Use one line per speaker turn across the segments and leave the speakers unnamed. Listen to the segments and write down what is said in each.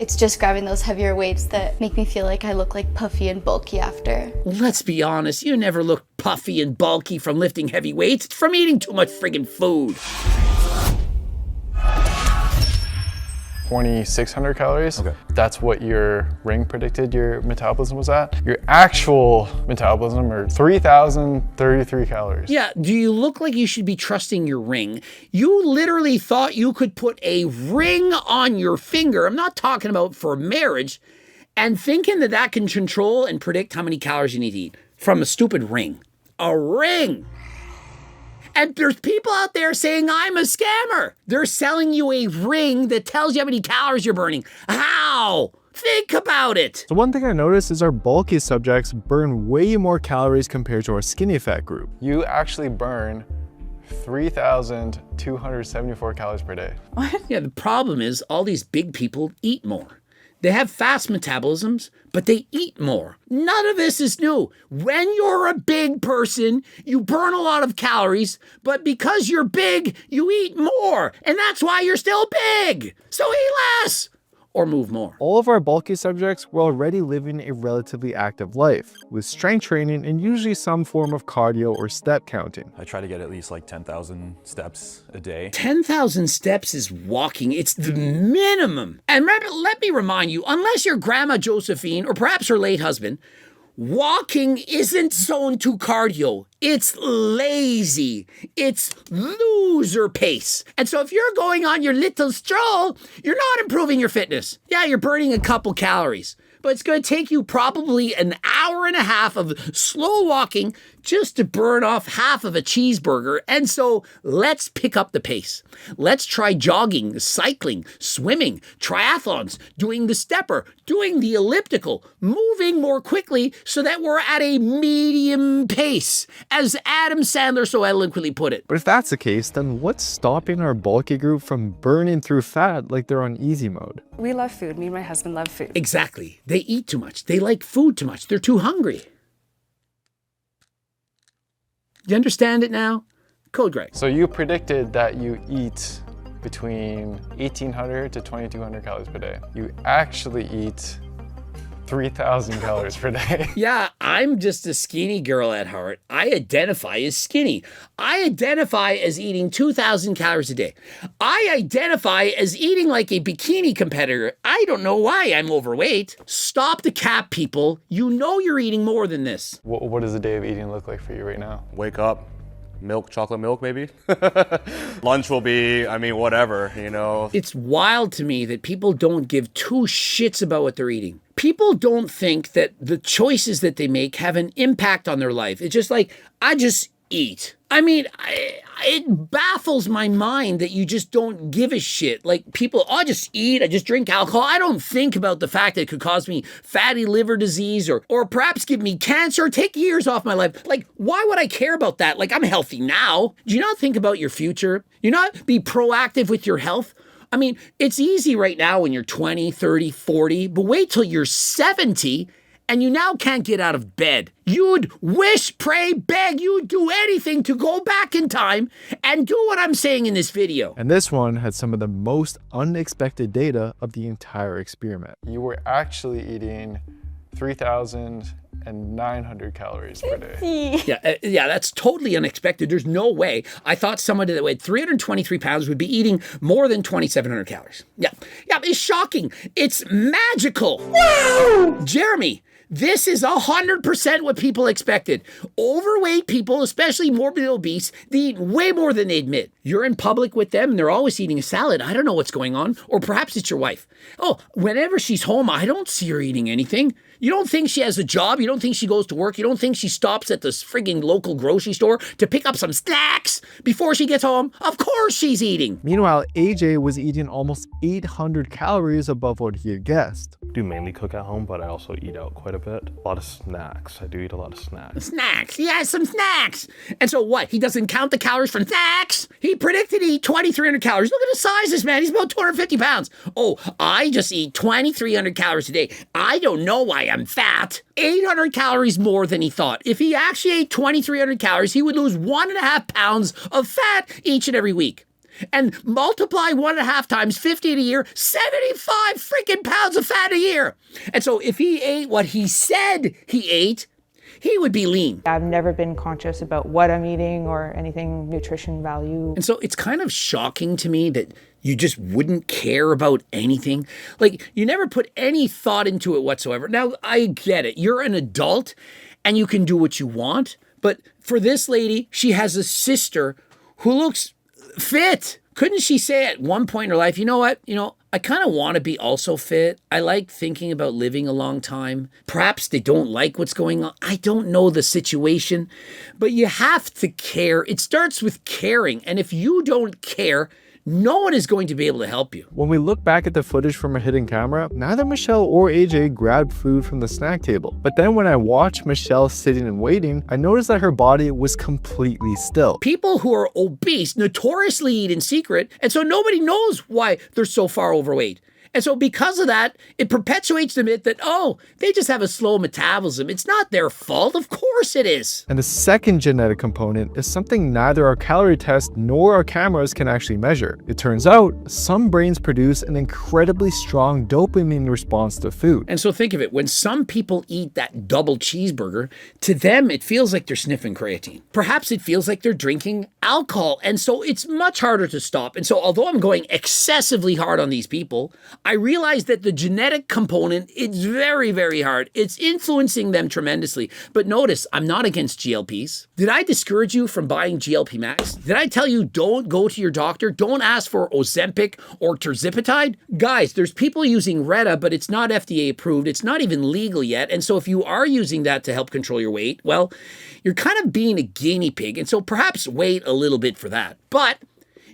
It's just grabbing those heavier weights that make me feel like I look like puffy and bulky after.
Let's be honest, you never look puffy and bulky from lifting heavy weights. It's from eating too much friggin' food.
2,600 calories.
Okay.
That's what your ring predicted your metabolism was at. Your actual metabolism are 3,033 calories.
Yeah, do you look like you should be trusting your ring? You literally thought you could put a ring on your finger. I'm not talking about for marriage. And thinking that that can control and predict how many calories you need to eat from a stupid ring. A ring! And there's people out there saying, I'm a scammer. They're selling you a ring that tells you how many calories you're burning. How? Think about it.
So one thing I noticed is our bulky subjects burn way more calories compared to our skinny fat group.
You actually burn 3,274 calories per day.
Yeah, the problem is all these big people eat more. They have fast metabolisms, but they eat more. None of this is new. When you're a big person, you burn a lot of calories, but because you're big, you eat more. And that's why you're still big. So eat less or move more.
All of our bulky subjects were already living a relatively active life, with strength training and usually some form of cardio or step counting.
I try to get at least like 10,000 steps a day.
10,000 steps is walking. It's the minimum. And let me remind you, unless you're Grandma Josephine or perhaps her late husband, walking isn't zone 2 cardio. It's lazy. It's loser pace. And so if you're going on your little stroll, you're not improving your fitness. Yeah, you're burning a couple calories, but it's going to take you probably an hour and a half of slow walking just to burn off half of a cheeseburger. And so let's pick up the pace. Let's try jogging, cycling, swimming, triathlons, doing the stepper, doing the elliptical, moving more quickly so that we're at a medium pace, as Adam Sandler so eloquently put it.
But if that's the case, then what's stopping our bulky group from burning through fat like they're on easy mode?
We love food. Me and my husband love food.
Exactly. They eat too much. They like food too much. They're too hungry. You understand it now? Code Greg.
So you predicted that you eat between 1,800 to 2,200 calories per day. You actually eat 3,000 calories per day.
Yeah, I'm just a skinny girl at heart. I identify as skinny. I identify as eating 2,000 calories a day. I identify as eating like a bikini competitor. I don't know why I'm overweight. Stop the cap, people. You know you're eating more than this.
What does a day of eating look like for you right now?
Wake up, milk, chocolate milk maybe. Lunch will be, whatever, you know.
It's wild to me that people don't give two shits about what they're eating. People don't think that the choices that they make have an impact on their life. It's just like, I just eat. It baffles my mind that you just don't give a shit. Like people, I just eat, I just drink alcohol. I don't think about the fact that it could cause me fatty liver disease or perhaps give me cancer or take years off my life. Like, why would I care about that? Like, I'm healthy now. Do you not think about your future? Do you not be proactive with your health? It's easy right now when you're 20, 30, 40, but wait till you're 70 and you now can't get out of bed. You'd wish, pray, beg, you'd do anything to go back in time and do what I'm saying in this video.
And this one had some of the most unexpected data of the entire experiment.
You were actually eating 3,900 calories per day.
Yeah, that's totally unexpected. There's no way. I thought somebody that weighed 323 pounds would be eating more than 2,700 calories. Yeah, it's shocking. It's magical. Wow! Jeremy, this is 100% what people expected. Overweight people, especially morbidly obese, they eat way more than they admit. You're in public with them and they're always eating a salad. I don't know what's going on. Or perhaps it's your wife. Oh, whenever she's home, I don't see her eating anything. You don't think she has a job? You don't think she goes to work? You don't think she stops at this frigging local grocery store to pick up some snacks before she gets home? Of course she's eating.
Meanwhile, AJ was eating almost 800 calories above what he had guessed.
I do mainly cook at home, but I also eat out quite a bit. A lot of snacks. I do eat a lot of snacks.
Snacks. He has some snacks. And so what? He doesn't count the calories from snacks? He predicted he'd eat 2,300 calories. Look at the size of this man. He's about 250 pounds. Oh, I just eat 2,300 calories a day. I don't know why I'm fat. 800 calories more than he thought. If he actually ate 2,300 calories, he would lose 1.5 pounds of fat each and every week. and multiply 1.5 times 50 in a year, 75 freaking pounds of fat a year. And so if he ate what he said he ate, he would be lean.
I've never been conscious about what I'm eating or anything nutrition value.
And so it's kind of shocking to me that you just wouldn't care about anything. Like, you never put any thought into it whatsoever. Now, I get it. You're an adult and you can do what you want. But for this lady, she has a sister who looks fit. Couldn't she say at one point in her life, you know what? I kind of want to be also fit. I like thinking about living a long time. Perhaps they don't like what's going on. I don't know the situation, but you have to care. It starts with caring. And if you don't care, no one is going to be able to help you.
When we look back at the footage from a hidden camera, neither Michelle or AJ grabbed food from the snack table. But then when I watched Michelle sitting and waiting, I noticed that her body was completely still.
People who are obese notoriously eat in secret, and so nobody knows why they're so far overweight. And so because of that, it perpetuates the myth that, oh, they just have a slow metabolism. It's not their fault. Of course it is.
And the second genetic component is something neither our calorie test nor our cameras can actually measure. It turns out some brains produce an incredibly strong dopamine response to food.
And so think of it, when some people eat that double cheeseburger, to them it feels like they're sniffing creatine. Perhaps it feels like they're drinking alcohol. And so it's much harder to stop. And so although I'm going excessively hard on these people, I realize that the genetic component is very, very hard. It's influencing them tremendously. But notice, I'm not against GLPs. Did I discourage you from buying GLP Max? Did I tell you don't go to your doctor? Don't ask for Ozempic or Tirzepatide? Guys, there's people using Retta, but it's not FDA approved. It's not even legal yet. And so if you are using that to help control your weight, well, you're kind of being a guinea pig. And so perhaps wait a little bit for that. But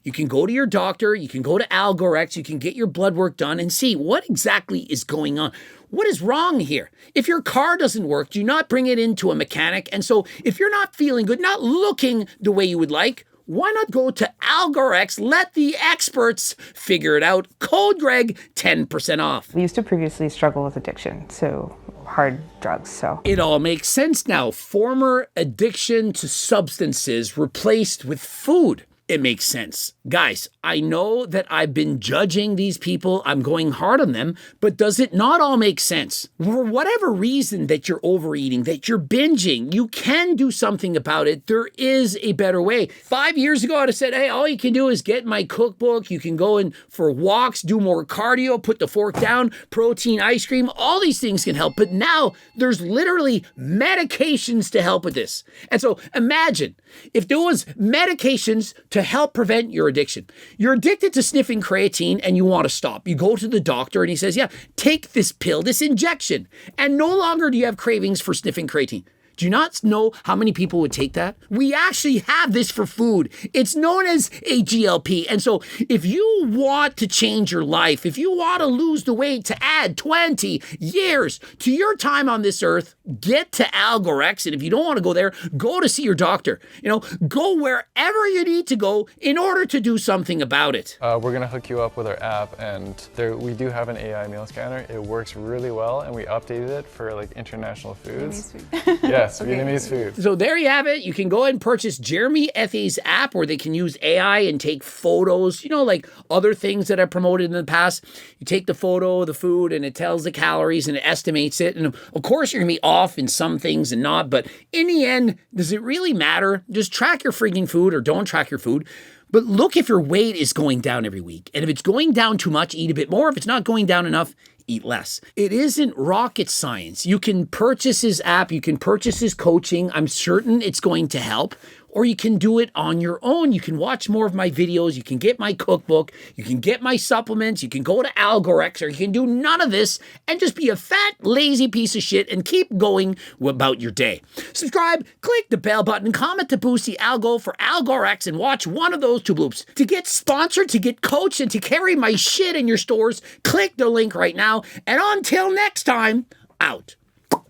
you can go to your doctor, you can go to Algorex, you can get your blood work done and see what exactly is going on. What is wrong here? If your car doesn't work, do not bring it into a mechanic. And so if you're not feeling good, not looking the way you would like, why not go to Algorex? Let the experts figure it out. Code Greg, 10% off.
We used to previously struggle with addiction, so hard drugs, so.
It all makes sense now. Former addiction to substances replaced with food. It makes sense. Guys, I know that I've been judging these people. I'm going hard on them, but does it not all make sense? For whatever reason that you're overeating, that you're binging, you can do something about it. There is a better way. 5 years ago, I'd have said, hey, all you can do is get my cookbook. You can go in for walks, do more cardio, put the fork down, protein ice cream. All these things can help. But now there's literally medications to help with this. And so imagine if there was medications to help prevent your addiction. You're addicted to sniffing creatine and you want to stop. You go to the doctor and he says, yeah, take this pill, this injection, and no longer do you have cravings for sniffing creatine. Do you not know how many people would take that? We actually have this for food. It's known as a GLP. And so if you want to change your life, if you want to lose the weight to add 20 years to your time on this earth, get to Algorex. And if you don't want to go there, go to see your doctor. Go wherever you need to go in order to do something about it.
We're going to hook you up with our app, and we do have an AI meal scanner. It works really well, and we updated it for like international foods. Yes, okay. Vietnamese food.
So there you have it. You can go ahead and purchase Jeremy Effe's app where they can use AI and take photos, like other things that I've promoted in the past. You take the photo of the food and it tells the calories and it estimates it. And of course, you're going to be off in some things and not. But in the end, does it really matter? Just track your freaking food or don't track your food. But look if your weight is going down every week. And if it's going down too much, eat a bit more. If it's not going down enough, eat less. It isn't rocket science. You can purchase his app. You can purchase his coaching. I'm certain it's going to help. Or you can do it on your own. You can watch more of my videos. You can get my cookbook. You can get my supplements. You can go to Algorex, or you can do none of this and just be a fat, lazy piece of shit and keep going about your day. Subscribe, click the bell button, comment to boost the algo for Algorex, and watch one of those two bloops. To get sponsored, to get coached, and to carry my shit in your stores, click the link right now. And until next time, out.